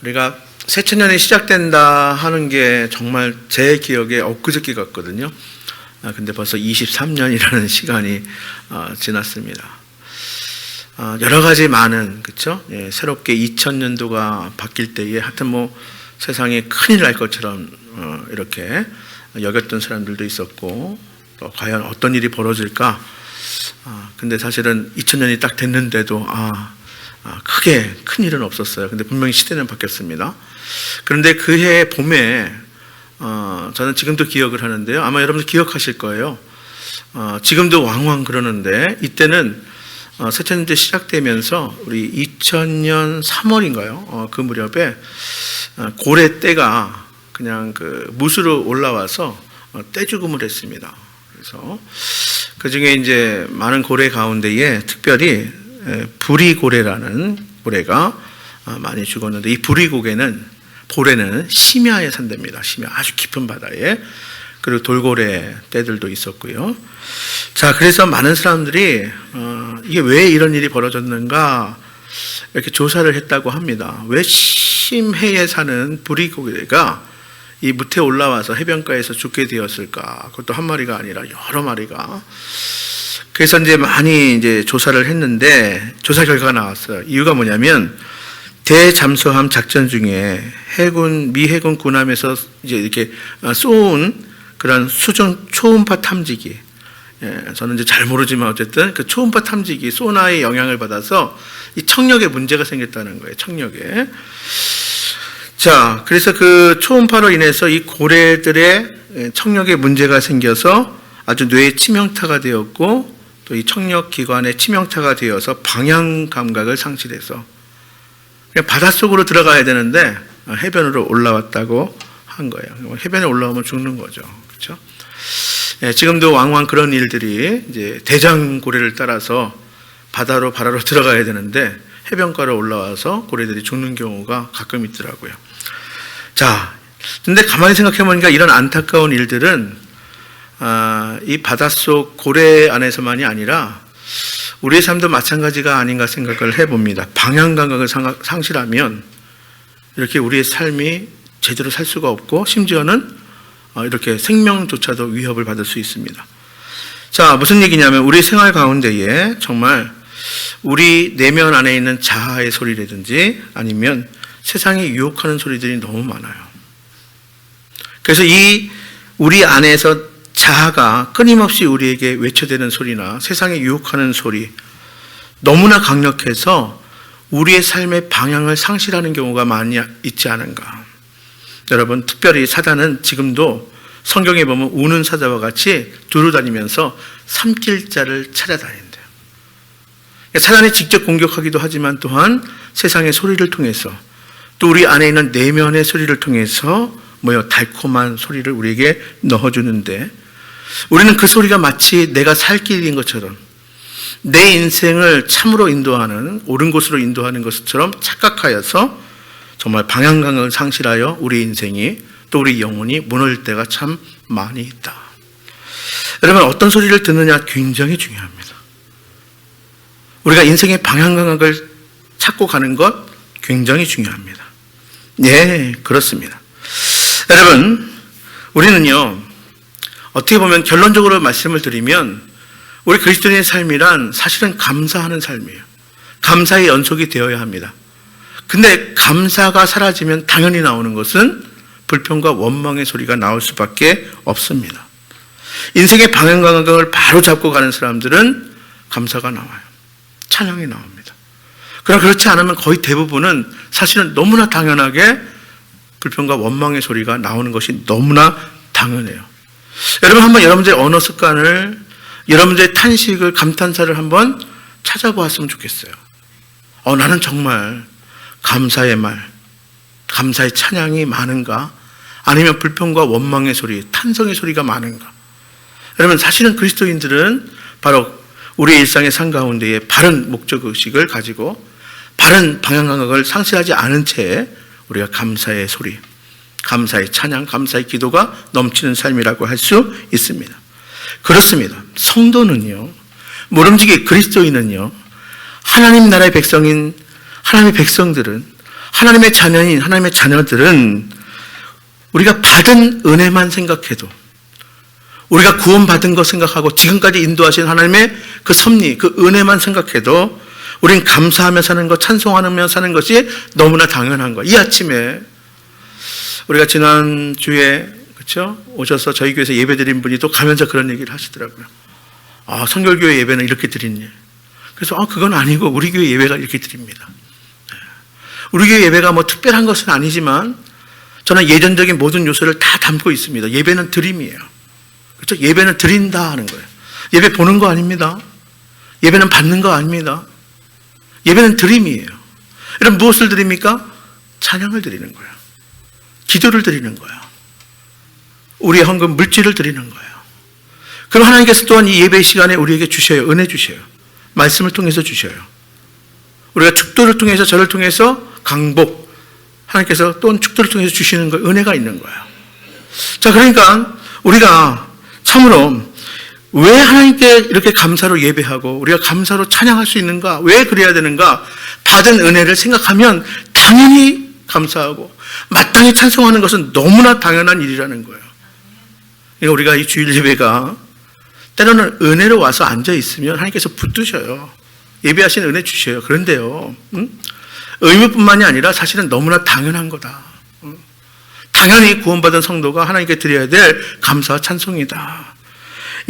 우리가 새천년이 시작된다 하는 게 정말 제 기억에 엊그저께 같거든요. 근데 벌써 23년이라는 시간이 지났습니다. 여러 가지 많은, 그쵸? 예, 새롭게 2000년도가 바뀔 때에 하여튼 뭐 세상에 큰일 날 것처럼 이렇게 여겼던 사람들도 있었고, 또 과연 어떤 일이 벌어질까? 근데 사실은 2000년이 딱 됐는데도 크게 큰 일은 없었어요. 근데 분명히 시대는 바뀌었습니다. 그런데 그해 봄에 저는 지금도 기억을 하는데요. 아마 여러분들 기억하실 거예요. 지금도 왕왕 그러는데 이때는 새천년도 시작되면서 우리 2000년 3월인가요? 그 무렵에 고래 떼가 그냥 그 무수로 올라와서 떼죽음을 했습니다. 그래서 그 중에 이제 많은 고래 가운데에 특별히 부리고래라는 고래가 많이 죽었는데, 이 고래는 심야에 산답니다. 심야, 아주 깊은 바다에. 그리고 돌고래 떼들도 있었고요. 자, 그래서 많은 사람들이 이게 왜 이런 일이 벌어졌는가 이렇게 조사를 했다고 합니다. 왜 심해에 사는 부리고래가 이 무태에 올라와서 해변가에서 죽게 되었을까? 그것도 한 마리가 아니라 여러 마리가. 그래서 이제 많이 이제 조사를 했는데 조사 결과가 나왔어요. 이유가 뭐냐면 대잠수함 작전 중에 미 해군 군함에서 이제 이렇게 쏘은 그런 수중 초음파 탐지기, 저는 이제 잘 모르지만 어쨌든 그 초음파 탐지기 소나의 영향을 받아서 이 청력에 문제가 생겼다는 거예요. 청력에. 자, 그래서 그 초음파로 인해서 이 고래들의 청력에 문제가 생겨서 아주 뇌에 치명타가 되었고, 또 이 청력 기관에 치명타가 되어서 방향 감각을 상실해서 그냥 바닷속으로 들어가야 되는데 해변으로 올라왔다고 한 거예요. 해변에 올라오면 죽는 거죠. 그렇죠? 예, 지금도 왕왕 그런 일들이 이제 대장고래를 따라서 바다로 들어가야 되는데 해변가로 올라와서 고래들이 죽는 경우가 가끔 있더라고요. 자, 근데 가만히 생각해 보니까 이런 안타까운 일들은 이 바닷속 고래 안에서만이 아니라 우리의 삶도 마찬가지가 아닌가 생각을 해봅니다. 방향 감각을 상실하면 이렇게 우리의 삶이 제대로 살 수가 없고, 심지어는 이렇게 생명조차도 위협을 받을 수 있습니다. 자, 무슨 얘기냐면 우리 생활 가운데에 정말 우리 내면 안에 있는 자아의 소리라든지 아니면 세상에 유혹하는 소리들이 너무 많아요. 그래서 이 우리 안에서 자아가 끊임없이 우리에게 외쳐대는 소리나 세상에 유혹하는 소리, 너무나 강력해서 우리의 삶의 방향을 상실하는 경우가 많이 있지 않은가. 여러분, 특별히 사단은 지금도 성경에 보면 우는 사자와 같이 두루다니면서 삼킬 자를 찾아다닌대요. 사단이 직접 공격하기도 하지만 또한 세상의 소리를 통해서, 또 우리 안에 있는 내면의 소리를 통해서 달콤한 소리를 우리에게 넣어주는데, 우리는 그 소리가 마치 내가 살 길인 것처럼, 내 인생을 참으로 인도하는, 옳은 곳으로 인도하는 것처럼 착각하여서 정말 방향감을 상실하여 우리 인생이, 또 우리 영혼이 무너질 때가 참 많이 있다. 여러분, 어떤 소리를 듣느냐 굉장히 중요합니다. 우리가 인생의 방향감을 찾고 가는 것 굉장히 중요합니다. 네, 그렇습니다. 여러분, 우리는요, 어떻게 보면 결론적으로 말씀을 드리면 우리 그리스도인의 삶이란 사실은 감사하는 삶이에요. 감사의 연속이 되어야 합니다. 근데 감사가 사라지면 당연히 나오는 것은 불평과 원망의 소리가 나올 수밖에 없습니다. 인생의 방향감각을 바로 잡고 가는 사람들은 감사가 나와요. 찬양이 나옵니다. 그러나 그렇지 않으면 거의 대부분은 사실은 너무나 당연하게 불평과 원망의 소리가 나오는 것이 너무나 당연해요. 여러분, 한번 여러분들의 언어 습관을, 여러분들의 탄식을, 감탄사를 한번 찾아보았으면 좋겠어요. 나는 정말 감사의 말, 감사의 찬양이 많은가? 아니면 불평과 원망의 소리, 탄성의 소리가 많은가? 여러분, 사실은 그리스도인들은 바로 우리의 일상의 삶 가운데에 바른 목적의식을 가지고 바른 방향감각을 상실하지 않은 채 우리가 감사의 소리, 감사의 찬양, 감사의 기도가 넘치는 삶이라고 할 수 있습니다. 그렇습니다. 성도는요, 모름지기 그리스도인은요, 하나님 나라의 백성인 하나님의 백성들은 하나님의 자녀인 하나님의 자녀들은 우리가 받은 은혜만 생각해도, 우리가 구원받은 거 생각하고 지금까지 인도하신 하나님의 그 섭리, 그 은혜만 생각해도 우린 감사하며 사는 것, 찬송하며 사는 것이 너무나 당연한 거예요. 이 아침에 우리가 지난주에 그렇죠? 오셔서 저희 교회에서 예배드린 분이 또 가면서 그런 얘기를 하시더라고요. 아, 성결교회 예배는 이렇게 드리니. 그래서 그건 아니고 우리 교회 예배가 이렇게 드립니다. 우리 교회 예배가 뭐 특별한 것은 아니지만 저는 예전적인 모든 요소를 다 담고 있습니다. 예배는 드림이에요. 그렇죠? 예배는 드린다 하는 거예요. 예배 보는 거 아닙니다. 예배는 받는 거 아닙니다. 예배는 드림이에요. 여러분 무엇을 드립니까? 찬양을 드리는 거예요. 기도를 드리는 거예요. 우리의 헌금 물질을 드리는 거예요. 그럼 하나님께서 또한 이 예배 시간에 우리에게 주셔요. 은혜 주셔요. 말씀을 통해서 주셔요. 우리가 축도를 통해서, 저를 통해서 강복, 하나님께서 또한 축도를 통해서 주시는 거, 은혜가 있는 거예요. 자, 그러니까 우리가 참으로 왜 하나님께 이렇게 감사로 예배하고 우리가 감사로 찬양할 수 있는가? 왜 그래야 되는가? 받은 은혜를 생각하면 당연히 감사하고 마땅히 찬송하는 것은 너무나 당연한 일이라는 거예요. 그러니까 우리가 이 주일 예배가 때로는 은혜로 와서 앉아 있으면 하나님께서 붙드셔요. 예배하신 은혜 주셔요. 그런데요, 의무뿐만이 아니라 사실은 너무나 당연한 거다. 당연히 구원받은 성도가 하나님께 드려야 될 감사와 찬송이다.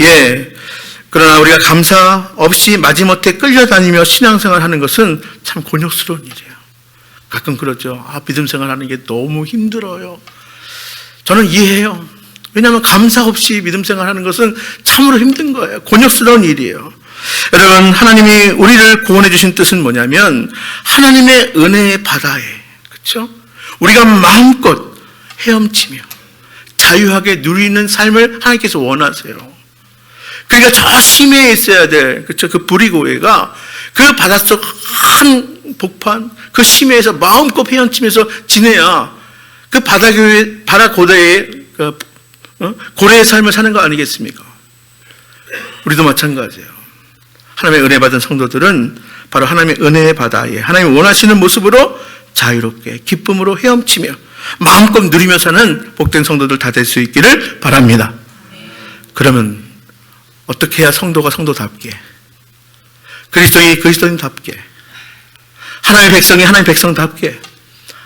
예. 그러나 우리가 감사 없이 마지못해 끌려다니며 신앙생활 하는 것은 참 곤욕스러운 일이에요. 가끔 그러죠. 믿음 생활하는 게 너무 힘들어요. 저는 이해해요. 왜냐하면 감사 없이 믿음 생활하는 것은 참으로 힘든 거예요. 곤욕스러운 일이에요. 여러분, 하나님이 우리를 구원해 주신 뜻은 뭐냐면 하나님의 은혜의 바다에, 그렇죠? 우리가 마음껏 헤엄치며 자유하게 누리는 삶을 하나님께서 원하세요. 그러니까 저 심해에 있어야 될, 그렇죠? 그 부리고해가 그 바닷속 한 복판, 그 심해에서 마음껏 헤엄치면서 지내야 그 바다 고대의 고래의 삶을 사는 거 아니겠습니까? 우리도 마찬가지예요. 하나님의 은혜 받은 성도들은 바로 하나님의 은혜의 바다에 하나님이 원하시는 모습으로 자유롭게 기쁨으로 헤엄치며 마음껏 누리며 사는 복된 성도들 다 될 수 있기를 바랍니다. 그러면 어떻게 해야 성도가 성도답게, 그리스도인이 그리스도인답게, 하나님의 백성이 하나님의 백성답게,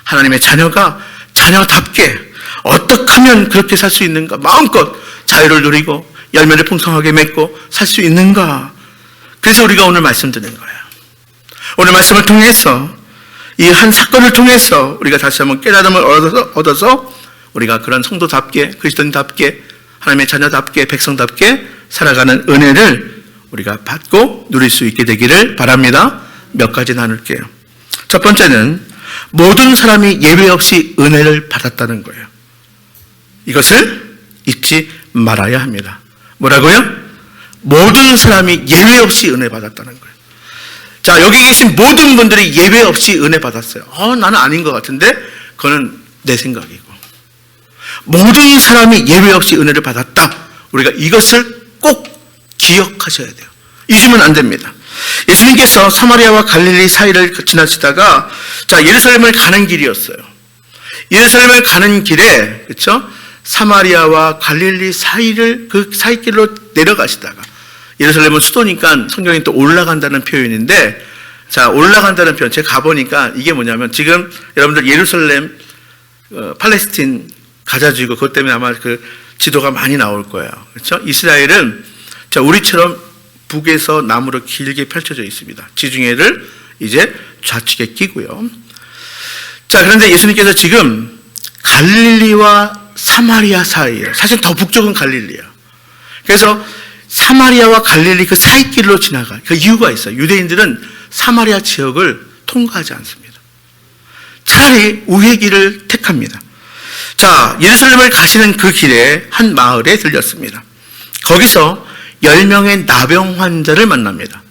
하나님의 자녀가 자녀답게 어떻게 하면 그렇게 살 수 있는가? 마음껏 자유를 누리고 열매를 풍성하게 맺고 살 수 있는가? 그래서 우리가 오늘 말씀 드린 거예요. 오늘 말씀을 통해서 이 한 사건을 통해서 우리가 다시 한번 깨달음을 얻어서 우리가 그런 성도답게, 그리스도인답게, 하나님의 자녀답게, 백성답게 살아가는 은혜를 우리가 받고 누릴 수 있게 되기를 바랍니다. 몇 가지 나눌게요. 첫 번째는 모든 사람이 예외 없이 은혜를 받았다는 거예요. 이것을 잊지 말아야 합니다. 뭐라고요? 모든 사람이 예외 없이 은혜 받았다는 거예요. 자, 여기 계신 모든 분들이 예외 없이 은혜 받았어요. 나는 아닌 것 같은데 그거는 내 생각이고, 모든 사람이 예외 없이 은혜를 받았다. 우리가 이것을 꼭 기억하셔야 돼요. 잊으면 안 됩니다. 예수님께서 사마리아와 갈릴리 사이를 지나시다가 예루살렘을 가는 길이었어요. 예루살렘을 가는 길에, 그렇죠? 사마리아와 갈릴리 사이를 그 사이길로 내려가시다가, 예루살렘은 수도니까 성경에 또 올라간다는 표현인데, 올라간다는 표현, 제가 가보니까 이게 뭐냐면, 지금 여러분들 예루살렘, 팔레스틴 가자지구, 그것 때문에 아마 그 지도가 많이 나올 거예요. 그렇죠? 이스라엘은 우리처럼 북에서 남으로 길게 펼쳐져 있습니다. 지중해를 이제 좌측에 끼고요. 그런데 예수님께서 지금 갈릴리와 사마리아 사이에, 사실 더 북쪽은 갈릴리야. 그래서 사마리아와 갈릴리 그 사이길로 지나가. 그 이유가 있어요. 유대인들은 사마리아 지역을 통과하지 않습니다. 차라리 우회 길을 택합니다. 예루살렘을 가시는 그 길에 한 마을에 들렸습니다. 거기서 10명의 나병 환자를 만납니다.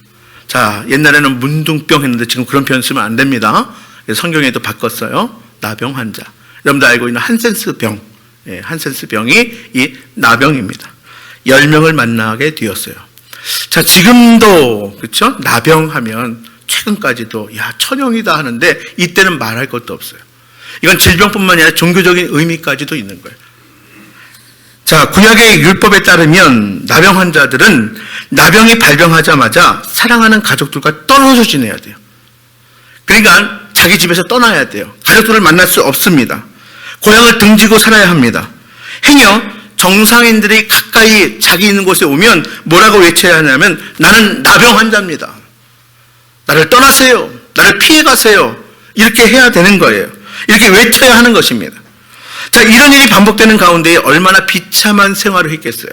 옛날에는 문둥병 했는데 지금 그런 표현 쓰면 안 됩니다. 성경에도 바꿨어요. 나병 환자. 여러분들 알고 있는 한센스병. 한센스병이 이 나병입니다. 10명을 만나게 되었어요. 지금도, 그렇죠? 나병하면 최근까지도 야 천형이다 하는데 이때는 말할 것도 없어요. 이건 질병뿐만 아니라 종교적인 의미까지도 있는 거예요. 자, 구약의 율법에 따르면 나병 환자들은 나병이 발병하자마자 사랑하는 가족들과 떨어져 지내야 돼요. 그러니까 자기 집에서 떠나야 돼요. 가족들을 만날 수 없습니다. 고향을 등지고 살아야 합니다. 행여 정상인들이 가까이 자기 있는 곳에 오면 뭐라고 외쳐야 하냐면 나는 나병 환자입니다. 나를 떠나세요. 나를 피해 가세요. 이렇게 해야 되는 거예요. 이렇게 외쳐야 하는 것입니다. 자, 이런 일이 반복되는 가운데 얼마나 비참한 생활을 했겠어요.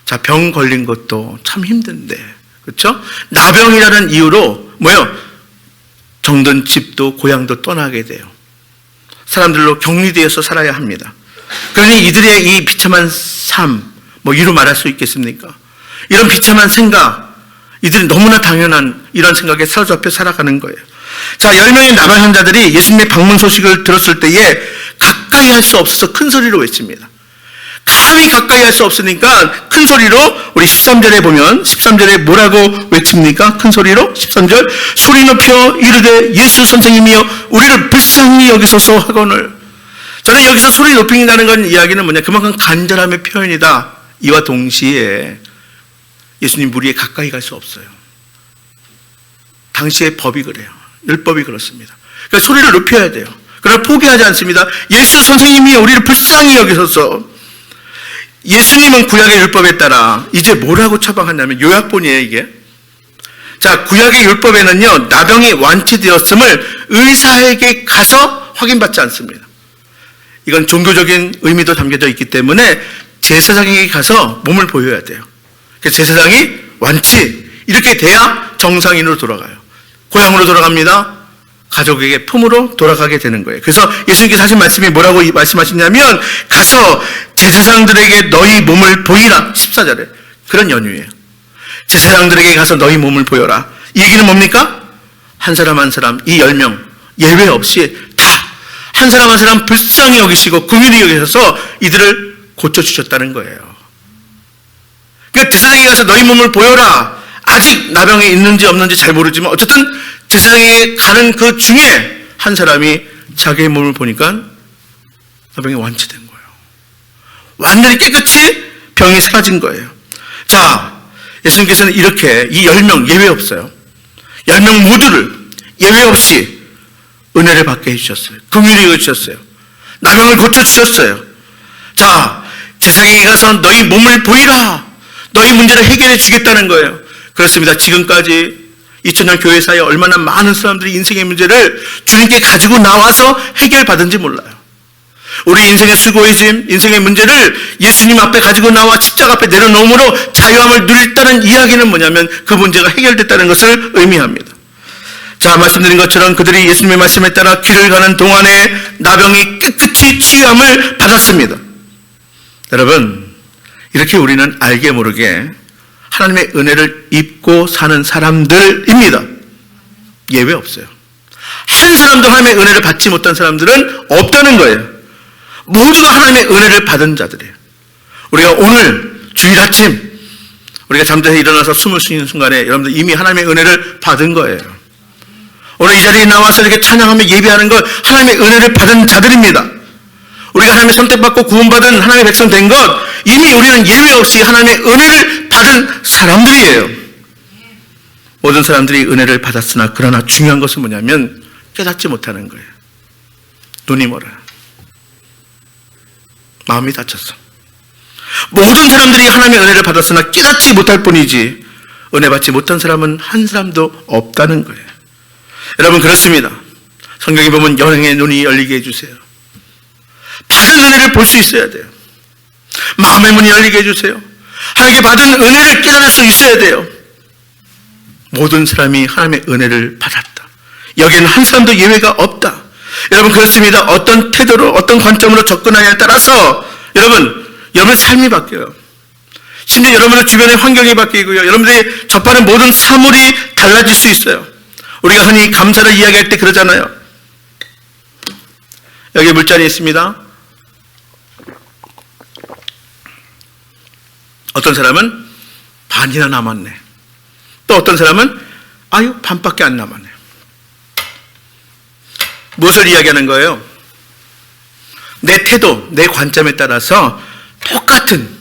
자, 병 걸린 것도 참 힘든데, 그렇죠? 나병이라는 이유로 정든 집도 고향도 떠나게 돼요. 사람들로 격리되어서 살아야 합니다. 그러니 이들의 이 비참한 삶, 이루 말할 수 있겠습니까? 이런 비참한 생각, 이들은 너무나 당연한 이런 생각에 사로잡혀 살아가는 거예요. 자, 10명의 나병 환자들이 예수님의 방문 소식을 들었을 때에 가까이 할 수 없어서 큰 소리로 외칩니다. 감히 가까이 할 수 없으니까 큰 소리로, 우리 13절에 보면 13절에 뭐라고 외칩니까? 큰 소리로 13절 소리 높여 이르되 예수 선생님이여 우리를 불쌍히 여기소서 하거늘. 저는 여기서 소리 높인다는 건 이야기는 그만큼 간절함의 표현이다. 이와 동시에 예수님 무리에 가까이 갈 수 없어요. 당시의 법이 그래요. 율법이 그렇습니다. 그러니까 소리를 높여야 돼요. 그러나 포기하지 않습니다. 예수 선생님이 우리를 불쌍히 여기소서. 예수님은 구약의 율법에 따라 이제 뭐라고 처방하냐면 요약본이에요, 이게. 자, 구약의 율법에는요, 나병이 완치되었음을 의사에게 가서 확인받지 않습니다. 이건 종교적인 의미도 담겨져 있기 때문에 제사장에게 가서 몸을 보여야 돼요. 그래서 제사장이 완치, 이렇게 돼야 정상인으로 돌아가요. 고향으로 돌아갑니다. 가족에게 품으로 돌아가게 되는 거예요. 그래서 예수님께서 하신 말씀이 뭐라고 말씀하시냐면 가서 제사장들에게 너희 몸을 보이라. 14절에 그런 연유예요. 제사장들에게 가서 너희 몸을 보여라. 이 얘기는 뭡니까? 한 사람 한 사람, 이 10명 예외 없이 다 한 사람 한 사람 불쌍히 여기시고 긍휼히 여기셔서 이들을 고쳐주셨다는 거예요. 그러니까 제사장에게 가서 너희 몸을 보여라. 아직 나병이 있는지 없는지 잘 모르지만 어쨌든 제사장에게 가는 그 중에 한 사람이 자기의 몸을 보니까 나병이 완치된 거예요. 완전히 깨끗이 병이 사라진 거예요. 자, 예수님께서는 이렇게 이 10명 예외 없어요. 10명 모두를 예외 없이 은혜를 받게 해주셨어요. 긍휼히 여겨주셨어요. 나병을 고쳐주셨어요. 자, 제사장에게 가서 너희 몸을 보이라. 너희 문제를 해결해 주겠다는 거예요. 그렇습니다. 지금까지 2000년 교회사에 얼마나 많은 사람들이 인생의 문제를 주님께 가지고 나와서 해결받은지 몰라요. 우리 인생의 수고의 짐, 인생의 문제를 예수님 앞에 가지고 나와 십자가 앞에 내려놓음으로 자유함을 누렸다는 이야기는 뭐냐면 그 문제가 해결됐다는 것을 의미합니다. 자, 말씀드린 것처럼 그들이 예수님의 말씀에 따라 길을 가는 동안에 나병이 깨끗이 치유함을 받았습니다. 여러분, 이렇게 우리는 알게 모르게 하나님의 은혜를 입고 사는 사람들입니다. 예외 없어요. 한 사람도 하나님의 은혜를 받지 못한 사람들은 없다는 거예요. 모두가 하나님의 은혜를 받은 자들이에요. 우리가 오늘 주일 아침 우리가 잠자서 일어나서 숨을 쉬는 순간에 여러분들 이미 하나님의 은혜를 받은 거예요. 오늘 이 자리에 나와서 이렇게 찬양하며 예배하는 것 하나님의 은혜를 받은 자들입니다. 우리가 하나님의 선택받고 구원받은 하나님의 백성 된 것 이미 우리는 예외 없이 하나님의 은혜를 받은 사람들이에요. 모든 사람들이 은혜를 받았으나 그러나 중요한 것은 뭐냐면 깨닫지 못하는 거예요. 눈이 멀어요. 마음이 다쳤어. 모든 사람들이 하나님의 은혜를 받았으나 깨닫지 못할 뿐이지 은혜 받지 못한 사람은 한 사람도 없다는 거예요. 여러분, 그렇습니다. 성경에 보면 영의 눈이 열리게 해주세요. 받은 은혜를 볼 수 있어야 돼요. 마음의 문이 열리게 해주세요. 하나님께 받은 은혜를 깨달을 수 있어야 돼요. 모든 사람이 하나님의 은혜를 받았다. 여기에는 한 사람도 예외가 없다. 여러분, 그렇습니다. 어떤 태도로 어떤 관점으로 접근하냐에 따라서 여러분의 삶이 바뀌어요. 심지어 여러분의 주변의 환경이 바뀌고요. 여러분들이 접하는 모든 사물이 달라질 수 있어요. 우리가 흔히 감사를 이야기할 때 그러잖아요. 여기 물잔이 있습니다. 어떤 사람은 반이나 남았네. 또 어떤 사람은 아유, 반밖에 안 남았네요. 무엇을 이야기하는 거예요? 내 태도, 내 관점에 따라서 똑같은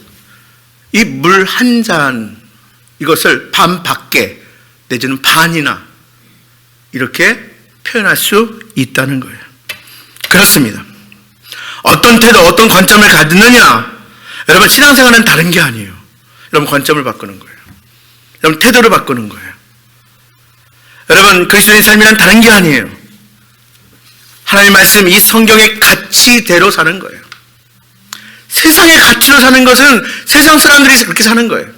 이 물 한 잔, 이것을 반밖에 내지는 반이나 이렇게 표현할 수 있다는 거예요. 그렇습니다. 어떤 태도, 어떤 관점을 갖느냐, 여러분 신앙생활은 다른 게 아니에요. 여러분 관점을 바꾸는 거예요. 여러분 태도를 바꾸는 거예요. 여러분 그리스도인 삶이란 다른 게 아니에요. 하나님 말씀, 이 성경의 가치대로 사는 거예요. 세상의 가치로 사는 것은 세상 사람들이 그렇게 사는 거예요.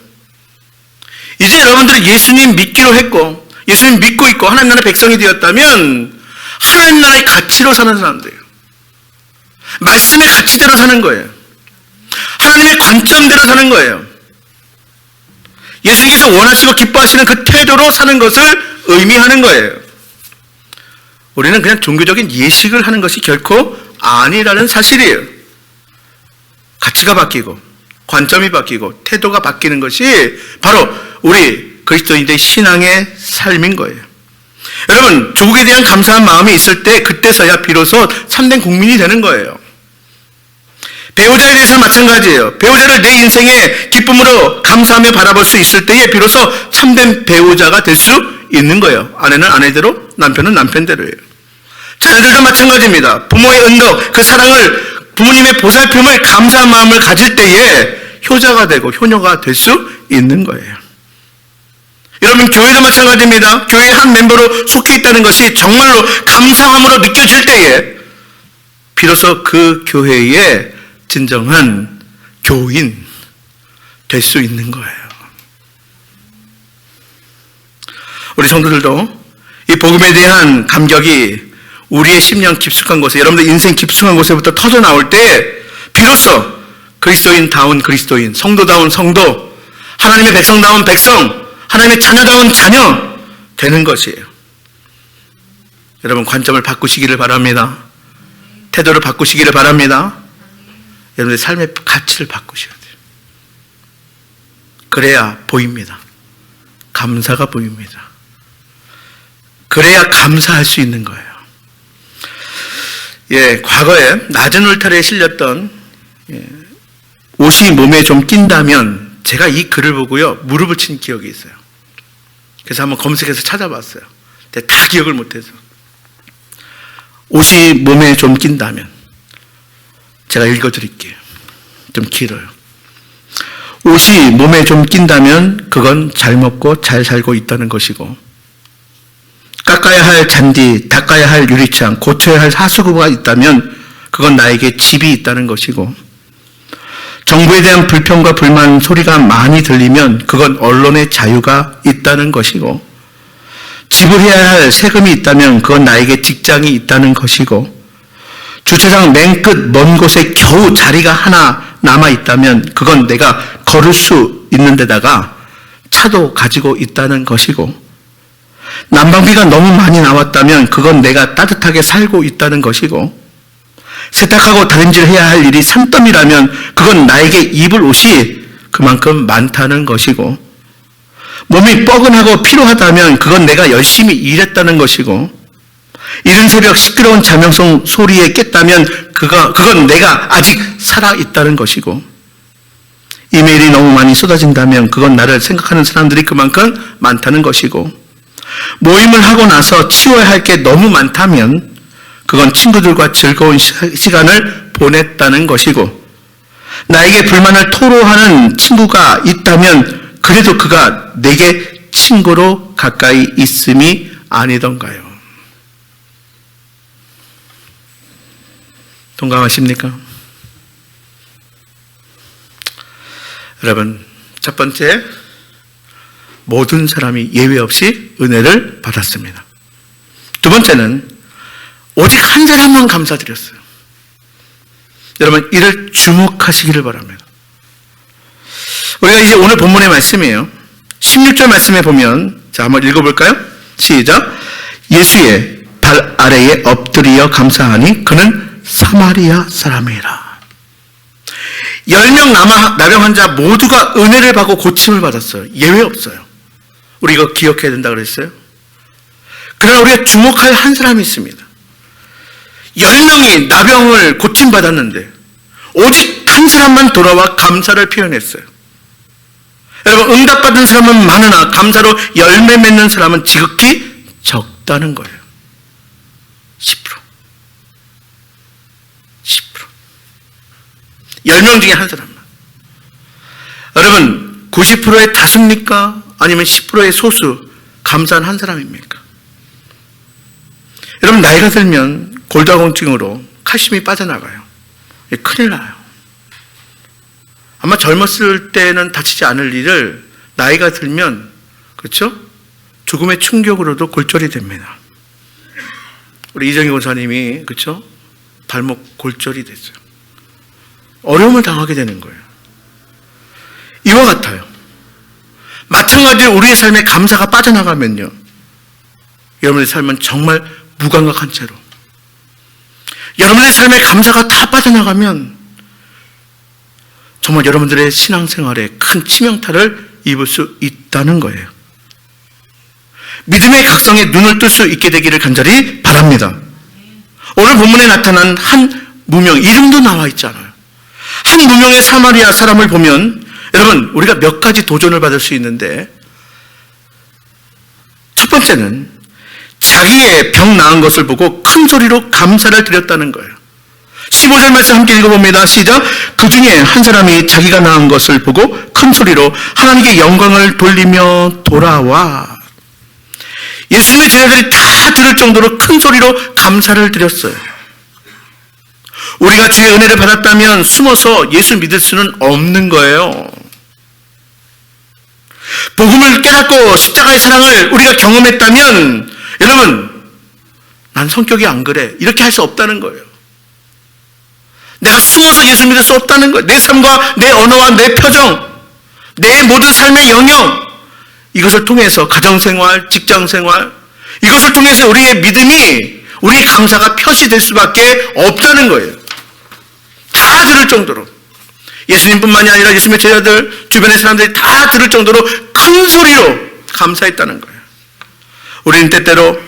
이제 여러분들이 예수님 믿기로 했고 예수님 믿고 있고 하나님 나라의 백성이 되었다면 하나님 나라의 가치로 사는 사람들이에요. 말씀의 가치대로 사는 거예요. 하나님의 관점대로 사는 거예요. 예수님께서 원하시고 기뻐하시는 그 태도로 사는 것을 의미하는 거예요. 우리는 그냥 종교적인 예식을 하는 것이 결코 아니라는 사실이에요. 가치가 바뀌고 관점이 바뀌고 태도가 바뀌는 것이 바로 우리 그리스도인들의 신앙의 삶인 거예요. 여러분 조국에 대한 감사한 마음이 있을 때 그때서야 비로소 참된 국민이 되는 거예요. 배우자에 대해서는 마찬가지예요. 배우자를 내 인생의 기쁨으로 감사하며 바라볼 수 있을 때에 비로소 참된 배우자가 될 수 있는 거예요. 아내는 아내대로, 남편은 남편대로예요. 자녀들도 마찬가지입니다. 부모의 은덕, 그 사랑을, 부모님의 보살핌을, 감사한 마음을 가질 때에 효자가 되고 효녀가 될 수 있는 거예요. 여러분 교회도 마찬가지입니다. 교회의 한 멤버로 속해 있다는 것이 정말로 감사함으로 느껴질 때에 비로소 그 교회의 진정한 교인 될 수 있는 거예요. 우리 성도들도 이 복음에 대한 감격이 우리의 심령 깊숙한 곳에, 여러분들 인생 깊숙한 곳에부터 터져 나올 때 비로소 그리스도인다운 그리스도인, 성도다운 성도, 하나님의 백성다운 백성, 하나님의 자녀다운 자녀 되는 것이에요. 여러분 관점을 바꾸시기를 바랍니다. 태도를 바꾸시기를 바랍니다. 여러분의 삶의 가치를 바꾸셔야 돼요. 그래야 보입니다. 감사가 보입니다. 그래야 감사할 수 있는 거예요. 과거에 낮은 울타리에 실렸던 옷이 몸에 좀 낀다면 제가 이 글을 보고요 무릎을 친 기억이 있어요. 그래서 한번 검색해서 찾아봤어요. 근데 다 기억을 못해서. 옷이 몸에 좀 낀다면 제가 읽어드릴게요. 좀 길어요. 옷이 몸에 좀 낀다면 그건 잘 먹고 잘 살고 있다는 것이고, 깎아야 할 잔디, 닦아야 할 유리창, 고쳐야 할 하수구가 있다면 그건 나에게 집이 있다는 것이고, 정부에 대한 불평과 불만 소리가 많이 들리면 그건 언론의 자유가 있다는 것이고, 지불해야 할 세금이 있다면 그건 나에게 직장이 있다는 것이고, 주차장 맨 끝 먼 곳에 겨우 자리가 하나 남아있다면 그건 내가 걸을 수 있는 데다가 차도 가지고 있다는 것이고, 난방비가 너무 많이 나왔다면 그건 내가 따뜻하게 살고 있다는 것이고, 세탁하고 다림질 해야 할 일이 산더미라면 그건 나에게 입을 옷이 그만큼 많다는 것이고, 몸이 뻐근하고 피로하다면 그건 내가 열심히 일했다는 것이고, 이른 새벽 시끄러운 자명송 소리에 깼다면 그건 내가 아직 살아있다는 것이고, 이메일이 너무 많이 쏟아진다면 그건 나를 생각하는 사람들이 그만큼 많다는 것이고, 모임을 하고 나서 치워야 할 게 너무 많다면 그건 친구들과 즐거운 시간을 보냈다는 것이고, 나에게 불만을 토로하는 친구가 있다면 그래도 그가 내게 친구로 가까이 있음이 아니던가요? 동감하십니까? 여러분, 첫 번째, 모든 사람이 예외 없이 은혜를 받았습니다. 두 번째는 오직 한 사람만 감사드렸어요. 여러분, 이를 주목하시기를 바랍니다. 우리가 이제 오늘 본문의 말씀이에요. 16절 말씀에 보면, 자, 한번 읽어볼까요? 시작. 예수의 발 아래에 엎드려 감사하니 그는 사마리아 사람이라. 10명 나병 환자 모두가 은혜를 받고 고침을 받았어요. 예외 없어요. 우리 이거 기억해야 된다 그랬어요. 그러나 우리가 주목할 한 사람이 있습니다. 10명이 나병을 고침받았는데 오직 한 사람만 돌아와 감사를 표현했어요. 여러분, 응답받은 사람은 많으나 감사로 열매 맺는 사람은 지극히 적다는 거예요. 10%. 10명 중에 한 사람만. 여러분, 90%의 다수입니까? 아니면 10%의 소수, 감사한 한 사람입니까? 여러분, 나이가 들면 골다공증으로 칼슘이 빠져나가요. 큰일 나요. 아마 젊었을 때는 다치지 않을 일을 나이가 들면, 그렇죠? 죽음의 충격으로도 골절이 됩니다. 우리 이정희 권사님이, 그렇죠? 발목 골절이 됐어요. 어려움을 당하게 되는 거예요. 이와 같아요. 마찬가지로 우리의 삶에 감사가 빠져나가면요, 여러분의 삶은 정말 무감각한 채로, 여러분의 삶에 감사가 다 빠져나가면 정말 여러분들의 신앙생활에 큰 치명타를 입을 수 있다는 거예요. 믿음의 각성에 눈을 뜰 수 있게 되기를 간절히 바랍니다. 오늘 본문에 나타난 한 무명, 이름도 나와 있잖아요. 한 무명의 사마리아 사람을 보면 여러분, 우리가 몇 가지 도전을 받을 수 있는데, 첫 번째는 자기의 병 나은 것을 보고 큰 소리로 감사를 드렸다는 거예요. 15절 말씀 함께 읽어봅니다. 시작. 그 중에 한 사람이 자기가 나은 것을 보고 큰 소리로 하나님께 영광을 돌리며 돌아와. 예수님의 제자들이 다 들을 정도로 큰 소리로 감사를 드렸어요. 우리가 주의 은혜를 받았다면 숨어서 예수 믿을 수는 없는 거예요. 복음을 깨닫고 십자가의 사랑을 우리가 경험했다면 여러분, 난 성격이 안 그래, 이렇게 할 수 없다는 거예요. 내가 숨어서 예수 믿을 수 없다는 거예요. 내 삶과 내 언어와 내 표정, 내 모든 삶의 영역, 이것을 통해서 가정생활, 직장생활, 이것을 통해서 우리의 믿음이, 우리의 감사가 표시될 수밖에 없다는 거예요. 다 들을 정도로, 예수님뿐만이 아니라 예수님의 제자들, 주변의 사람들이 다 들을 정도로 큰 소리로 감사했다는 거예요. 우리는 때때로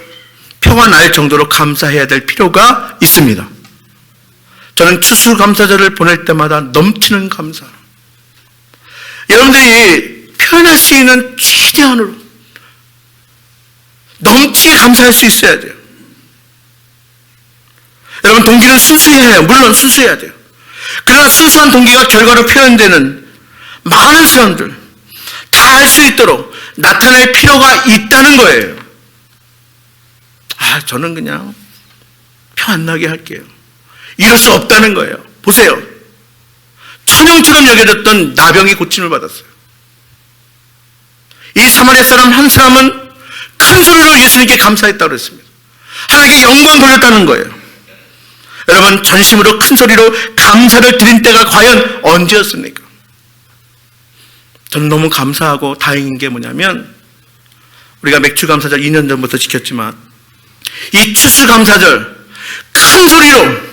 표가 날 정도로 감사해야 될 필요가 있습니다. 저는 추수감사절을 보낼 때마다 넘치는 감사, 여러분들이 표현할 수 있는 최대한으로 넘치게 감사할 수 있어야 돼요. 여러분, 동기는 순수해야 해요. 물론 순수해야 돼요. 그러나 순수한 동기가 결과로 표현되는 많은 사람들 다 알 수 있도록 나타낼 필요가 있다는 거예요. 저는 그냥 표 안 나게 할게요, 이럴 수 없다는 거예요. 보세요. 천형처럼 여겨졌던 나병이 고침을 받았어요. 이 사마리아 사람 한 사람은 큰 소리로 예수님께 감사했다고 그랬습니다. 하나님께 영광 돌렸다는 거예요. 여러분, 전심으로 큰 소리로 감사를 드린 때가 과연 언제였습니까? 저는 너무 감사하고 다행인 게 뭐냐면, 우리가 맥주감사절 2년 전부터 지켰지만 이 추수감사절 큰 소리로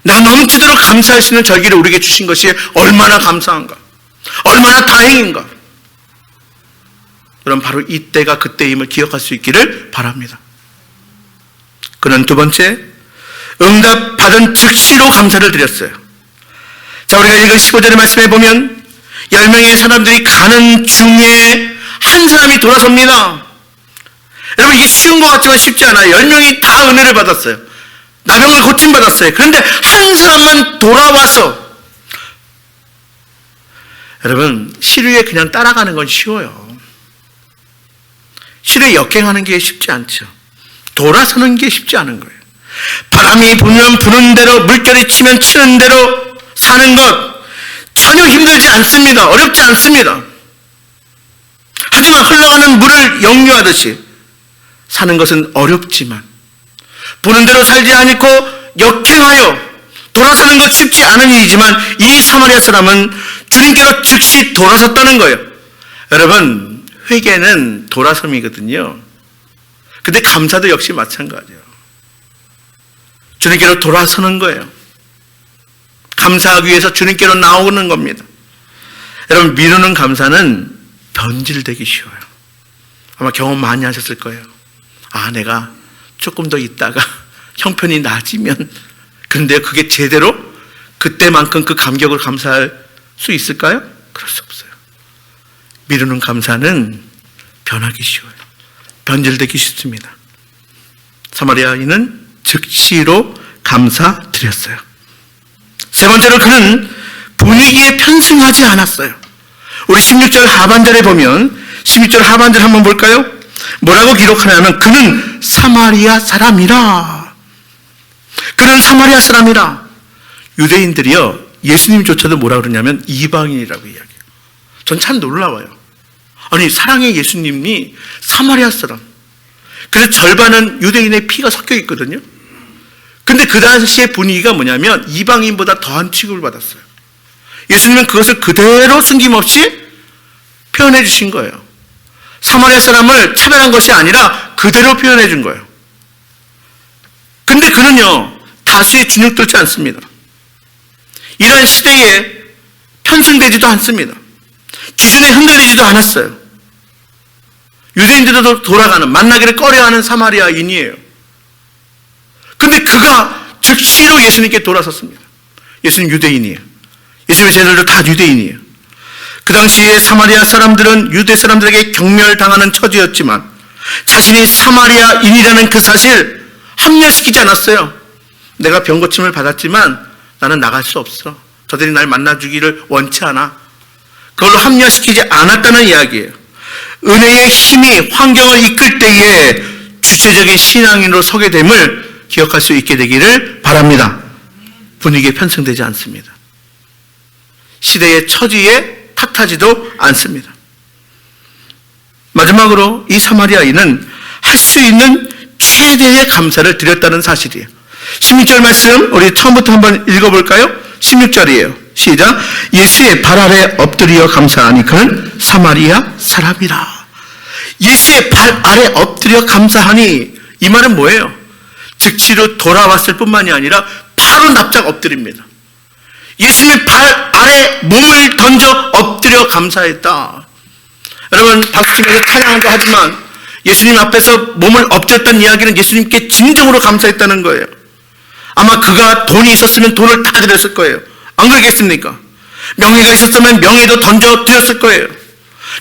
내가 넘치도록 감사할 수 있는 절기를 우리에게 주신 것이 얼마나 감사한가, 얼마나 다행인가. 여러분, 바로 이때가 그때임을 기억할 수 있기를 바랍니다. 그는 두 번째, 응답받은 즉시로 감사를 드렸어요. 자, 우리가 읽은 15절의 말씀에 보면 10명의 사람들이 가는 중에 한 사람이 돌아섭니다. 여러분, 이게 쉬운 것 같지만 쉽지 않아요. 10명이 다 은혜를 받았어요. 나병을 고침받았어요. 그런데 한 사람만 돌아와서, 여러분, 시류에 그냥 따라가는 건 쉬워요. 시류에 역행하는 게 쉽지 않죠. 돌아서는 게 쉽지 않은 거예요. 바람이 불면 부는 대로, 물결이 치면 치는 대로 사는 것 전혀 힘들지 않습니다. 어렵지 않습니다. 하지만 흘러가는 물을 역류하듯이 사는 것은 어렵지만, 부는 대로 살지 않고 역행하여 돌아서는 것 쉽지 않은 일이지만, 이 사마리아 사람은 주님께로 즉시 돌아섰다는 거예요. 여러분, 회개는 돌아섬이거든요. 근데 감사도 역시 마찬가지예요. 주님께로 돌아서는 거예요. 감사하기 위해서 주님께로 나오는 겁니다. 여러분, 미루는 감사는 변질되기 쉬워요. 아마 경험 많이 하셨을 거예요. 내가 조금 더 있다가 형편이 나아지면, 그런데 그게 제대로 그때만큼 그 감격을 감사할 수 있을까요? 그럴 수 없어요. 미루는 감사는 변하기 쉬워요. 변질되기 쉽습니다. 사마리아인은 즉시로 감사드렸어요. 세 번째로 그는 분위기에 편승하지 않았어요. 우리 16절 하반절에 보면 16절 하반절 한번 볼까요? 뭐라고 기록하냐면 그는 사마리아 사람이라. 그는 사마리아 사람이라. 유대인들이요, 예수님조차도 뭐라 그러냐면 이방인이라고 이야기해요. 전 참 놀라워요. 아니, 사랑의 예수님이 사마리아 사람. 그래서 절반은 유대인의 피가 섞여 있거든요. 근데 그 당시의 분위기가 뭐냐면 이방인보다 더한 취급을 받았어요. 예수님은 그것을 그대로 숨김없이 표현해 주신 거예요. 사마리아 사람을 차별한 것이 아니라 그대로 표현해 준 거예요. 근데 그는요, 다수의 주눅들지 않습니다. 이런 시대에 편승되지도 않습니다. 기준에 흔들리지도 않았어요. 유대인들도 돌아가는, 만나기를 꺼려하는 사마리아인이에요. 근데 그가 즉시로 예수님께 돌아섰습니다. 예수님 유대인이에요. 예수님의 제자들도 다 유대인이에요. 그 당시에 사마리아 사람들은 유대 사람들에게 경멸당하는 처지였지만 자신이 사마리아인이라는 그 사실 합리화시키지 않았어요. 내가 병고침을 받았지만 나는 나갈 수 없어. 저들이 날 만나주기를 원치 않아. 그걸로 합리화시키지 않았다는 이야기예요. 은혜의 힘이 환경을 이끌 때에 주체적인 신앙인으로 서게 됨을 기억할 수 있게 되기를 바랍니다. 분위기에 편승되지 않습니다. 시대의 처지에 탓하지도 않습니다. 마지막으로 이 사마리아인은 할 수 있는 최대의 감사를 드렸다는 사실이에요. 16절 말씀 우리 처음부터 한번 읽어볼까요? 16절이에요. 시작. 예수의 발 아래 엎드려 감사하니 그는 사마리아 사람이라. 예수의 발 아래 엎드려 감사하니, 이 말은 뭐예요? 즉시로 돌아왔을 뿐만이 아니라 바로 납작 엎드립니다. 예수님의 발 아래 몸을 던져 엎드려 감사했다. 여러분, 박수치면서 찬양도 하지만 예수님 앞에서 몸을 엎드렸던 이야기는 예수님께 진정으로 감사했다는 거예요. 아마 그가 돈이 있었으면 돈을 다 드렸을 거예요. 안 그러겠습니까? 명예가 있었으면 명예도 던져 드렸을 거예요.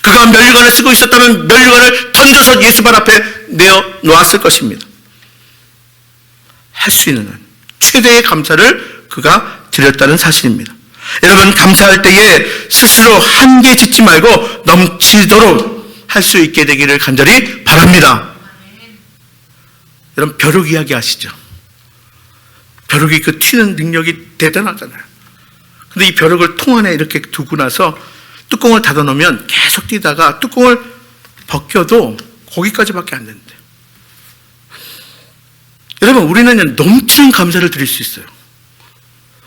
그가 면류관을 쓰고 있었다면 면류관을 던져서 예수 발 앞에 내어 놓았을 것입니다. 할 수 있는 한 최대의 감사를 그가 드렸다는 사실입니다. 여러분, 감사할 때에 스스로 한계에 짓지 말고 넘치도록 할 수 있게 되기를 간절히 바랍니다. 여러분, 벼룩 이야기 아시죠? 벼룩이 그 튀는 능력이 대단하잖아요. 근데 이 벼룩을 통 안에 이렇게 두고 나서 뚜껑을 닫아 놓으면 계속 뛰다가 뚜껑을 벗겨도 거기까지밖에 안 되는데, 여러분, 우리는 넘치는 감사를 드릴 수 있어요.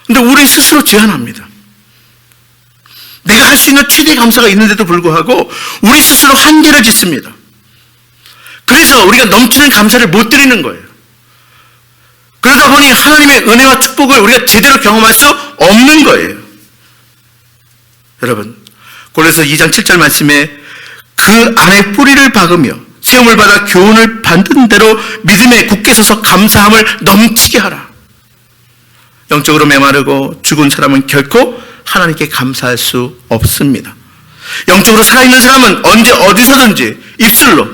근데 우리 스스로 제한합니다. 내가 할 수 있는 최대의 감사가 있는데도 불구하고 우리 스스로 한계를 짓습니다. 그래서 우리가 넘치는 감사를 못 드리는 거예요. 그러다 보니 하나님의 은혜와 축복을 우리가 제대로 경험할 수 없는 거예요. 여러분, 골로새 2장 7절 말씀에 그 안에 뿌리를 박으며 시험을 받아 교훈을 받는 대로 믿음에 굳게 서서 감사함을 넘치게 하라. 영적으로 메마르고 죽은 사람은 결코 하나님께 감사할 수 없습니다. 영적으로 살아있는 사람은 언제 어디서든지 입술로,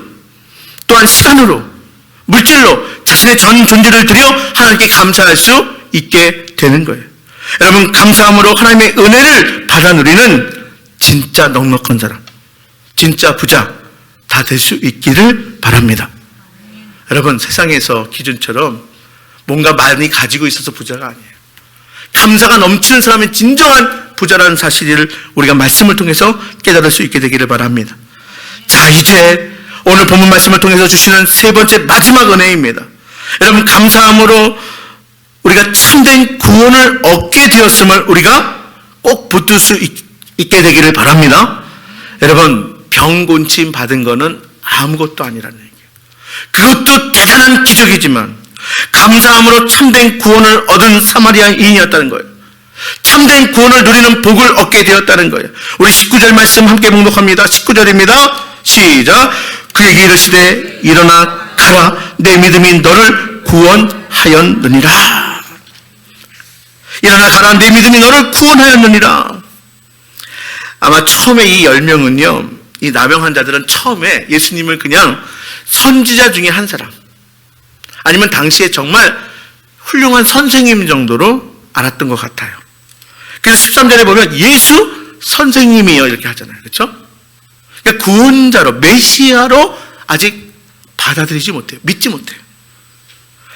또한 시간으로, 물질로 자신의 전 존재를 들여 하나님께 감사할 수 있게 되는 거예요. 여러분, 감사함으로 하나님의 은혜를 받아 누리는 진짜 넉넉한 사람, 진짜 부자 다 될 수 있기를 바랍니다. 여러분, 세상에서 기준처럼 뭔가 많이 가지고 있어서 부자가 아니에요. 감사가 넘치는 사람이 진정한 부자라는 사실을 우리가 말씀을 통해서 깨달을 수 있게 되기를 바랍니다. 자, 이제 오늘 본문 말씀을 통해서 주시는 세 번째 마지막 은혜입니다. 여러분, 감사함으로 우리가 참된 구원을 얻게 되었음을 우리가 꼭 붙들 수 있게 되기를 바랍니다. 여러분, 병 고침 받은 거는 아무것도 아니라는 얘기예요. 그것도 대단한 기적이지만 감사함으로 참된 구원을 얻은 사마리아인이었다는 거예요. 참된 구원을 누리는 복을 얻게 되었다는 거예요. 우리 19절 말씀 함께 봉독합니다. 19절입니다. 시작. 그에게 이르시되 일어나 가라, 내 믿음이 너를 구원하였느니라. 일어나 가라, 내 믿음이 너를 구원하였느니라. 아마 처음에 이 10명은요, 이 나병 환자들은 처음에 예수님을 그냥 선지자 중에 한 사람, 아니면 당시에 정말 훌륭한 선생님 정도로 알았던 것 같아요. 그래서 13절에 보면 예수 선생님이요 이렇게 하잖아요. 그렇죠? 그러니까 구원자로, 메시아로 아직 받아들이지 못해요. 믿지 못해요.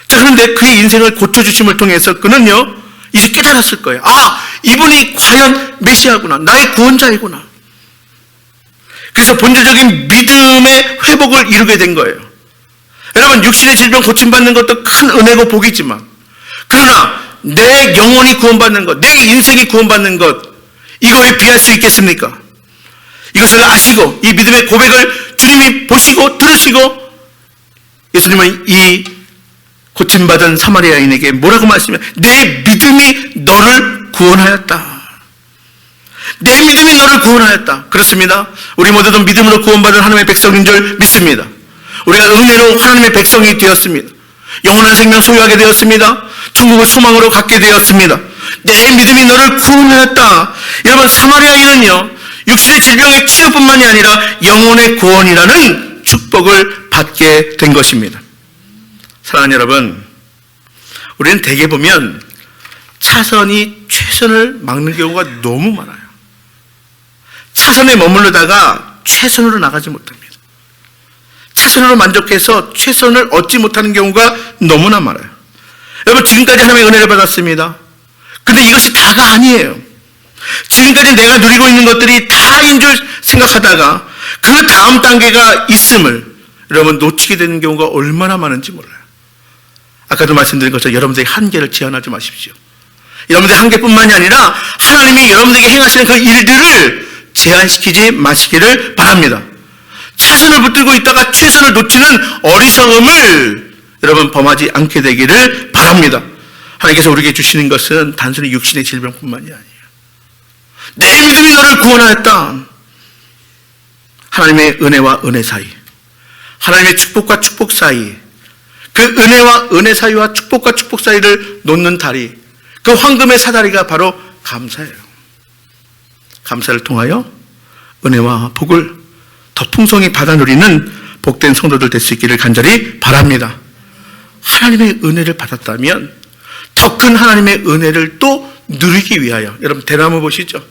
자, 그런데 그의 인생을 고쳐주심을 통해서 그는요, 이제 깨달았을 거예요. 아, 이분이 과연 메시아구나. 나의 구원자이구나. 그래서 본질적인 믿음의 회복을 이루게 된 거예요. 여러분, 육신의 질병 고침받는 것도 큰 은혜고 복이지만, 그러나 내 영혼이 구원받는 것, 내 인생이 구원받는 것, 이거 왜 비할 수 있겠습니까? 이것을 아시고 이 믿음의 고백을 주님이 보시고 들으시고 예수님은 이 고침받은 사마리아인에게 뭐라고 말씀해요? 내 믿음이 너를 구원하였다. 내 믿음이 너를 구원하였다. 그렇습니다. 우리 모두도 믿음으로 구원받은 하나님의 백성인 줄 믿습니다. 우리가 은혜로 하나님의 백성이 되었습니다. 영원한 생명 소유하게 되었습니다. 천국을 소망으로 갖게 되었습니다. 내 믿음이 너를 구원하였다. 여러분, 사마리아인은요, 육신의 질병의 치료뿐만이 아니라 영혼의 구원이라는 축복을 받게 된 것입니다. 사랑하는 여러분, 우리는 대개 보면 차선이 최선을 막는 경우가 너무 많아요. 차선에 머무르다가 최선으로 나가지 못합니다. 차선으로 만족해서 최선을 얻지 못하는 경우가 너무나 많아요. 여러분, 지금까지 하나님의 은혜를 받았습니다. 근데 이것이 다가 아니에요. 지금까지 내가 누리고 있는 것들이 다인 줄 생각하다가 그 다음 단계가 있음을 여러분 놓치게 되는 경우가 얼마나 많은지 몰라요. 아까도 말씀드린 것처럼 여러분들의 한계를 제한하지 마십시오. 여러분들의 한계뿐만이 아니라 하나님이 여러분들에게 행하시는 그 일들을 제한시키지 마시기를 바랍니다. 차선을 붙들고 있다가 최선을 놓치는 어리석음을 여러분 범하지 않게 되기를 바랍니다. 하나님께서 우리에게 주시는 것은 단순히 육신의 질병뿐만이 아니에요. 내 믿음이 너를 구원하였다. 하나님의 은혜와 은혜 사이, 하나님의 축복과 축복 사이, 그 은혜와 은혜 사이와 축복과 축복 사이를 놓는 다리, 그 황금의 사다리가 바로 감사예요. 감사를 통하여 은혜와 복을 더 풍성히 받아 누리는 복된 성도들 될 수 있기를 간절히 바랍니다. 하나님의 은혜를 받았다면 더 큰 하나님의 은혜를 또 누리기 위하여, 여러분 대나무 보시죠?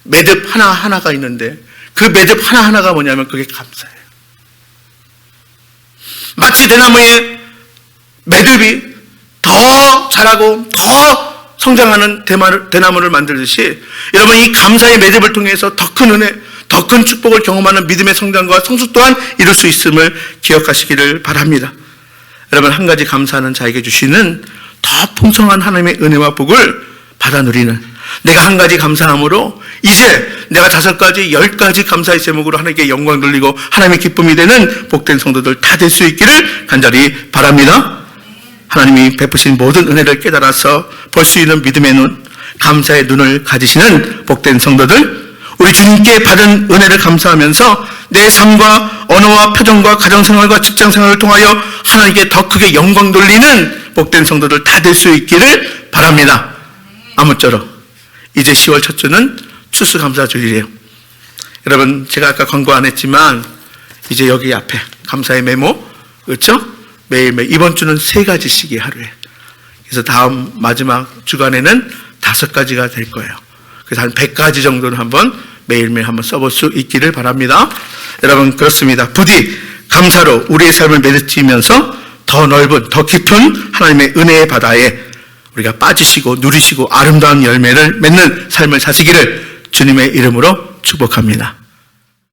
매듭 하나하나가 있는데 그 매듭 하나하나가 뭐냐면 그게 감사예요. 마치 대나무의 매듭이 더 자라고 더 성장하는 대나무를 만들듯이 여러분 이 감사의 매듭을 통해서 더 큰 은혜, 더 큰 축복을 경험하는 믿음의 성장과 성숙 또한 이룰 수 있음을 기억하시기를 바랍니다. 여러분, 한 가지 감사하는 자에게 주시는 더 풍성한 하나님의 은혜와 복을 받아 누리는, 내가 한 가지 감사함으로 이제 내가 5가지, 10가지 감사의 제목으로 하나님께 영광 돌리고 하나님의 기쁨이 되는 복된 성도들 다 될 수 있기를 간절히 바랍니다. 하나님이 베푸신 모든 은혜를 깨달아서 볼 수 있는 믿음의 눈, 감사의 눈을 가지시는 복된 성도들, 우리 주님께 받은 은혜를 감사하면서 내 삶과 언어와 표정과 가정생활과 직장생활을 통하여 하나님께 더 크게 영광 돌리는 복된 성도들 다 될 수 있기를 바랍니다. 아무쪼록 이제 10월 첫 주는 추수감사주일이에요. 여러분, 제가 아까 광고 안 했지만 이제 여기 앞에 감사의 메모, 그렇죠? 매일매일 이번 주는 3가지씩이 하루에. 그래서 다음 마지막 주간에는 5가지가 될 거예요. 그래서 한 100가지 정도는 한번 매일매일 한번 써볼 수 있기를 바랍니다. 여러분, 그렇습니다. 부디 감사로 우리의 삶을 맺으면서 더 넓은, 더 깊은 하나님의 은혜의 바다에 우리가 빠지시고 누리시고 아름다운 열매를 맺는 삶을 사시기를 주님의 이름으로 축복합니다.